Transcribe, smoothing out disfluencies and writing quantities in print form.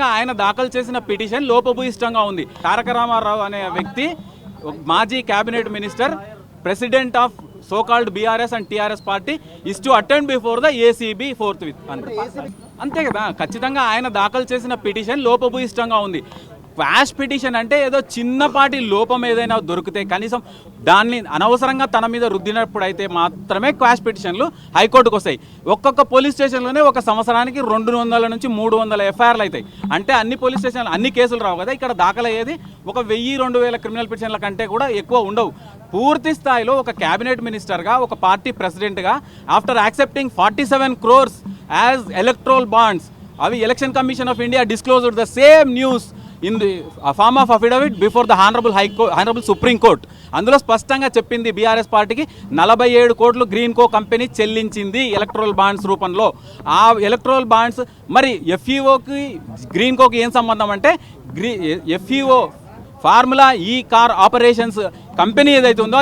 ఆయన దాఖలు చేసిన పిటిషన్ లోపభూయిష్టంగా ఉంది. తారక రామారావు అనే వ్యక్తి మాజీ cabinet minister, president of so called BRS and TRS party is to attend before the ACB fourth with అంతే కదా. ఖచ్చితంగా ఆయన దాఖలు చేసిన పిటిషన్ లోపభూయిష్టంగా ఉంది. క్వాష్ పిటిషన్ అంటే ఏదో చిన్నపాటి లోపం ఏదైనా దొరికితే కనీసం దాన్ని అనవసరంగా తన మీద రుద్దినప్పుడు అయితే మాత్రమే క్వాష్ పిటిషన్లు హైకోర్టుకు వస్తాయి. ఒక్కొక్క పోలీస్ స్టేషన్లోనే ఒక సంవత్సరానికి 200 నుంచి 300 ఎఫ్ఐఆర్లు అవుతాయి. అంటే అన్ని పోలీస్ స్టేషన్లు అన్ని కేసులు రావు కదా. ఇక్కడ దాఖలయ్యేది 1000-2000 క్రిమినల్ పిటిషన్ల కంటే కూడా ఎక్కువ ఉండవు. పూర్తి స్థాయిలో ఒక క్యాబినెట్ మినిస్టర్గా, ఒక పార్టీ ప్రెసిడెంట్గా, after accepting 47 crores as electoral bonds, అవి election commission of India disclosed the same news in the form of affidavit before the honourable Supreme Court. అందులో స్పష్టంగా చెప్పింది బీఆర్ఎస్ పార్టీకి 47 కోట్లు గ్రీన్ కో కంపెనీ చెల్లించింది ఎలక్ట్రల్ బాండ్స్ రూపంలో. ఆ ఎలక్ట్రల్ బాండ్స్ మరి ఎఫ్ఈఓకి గ్రీన్ కోకి ఏం సంబంధం అంటే, ఎఫ్ఈఓ ఫార్ములా ఈ కార్ ఆపరేషన్స్ కంపెనీ ఏదైతే ఉందో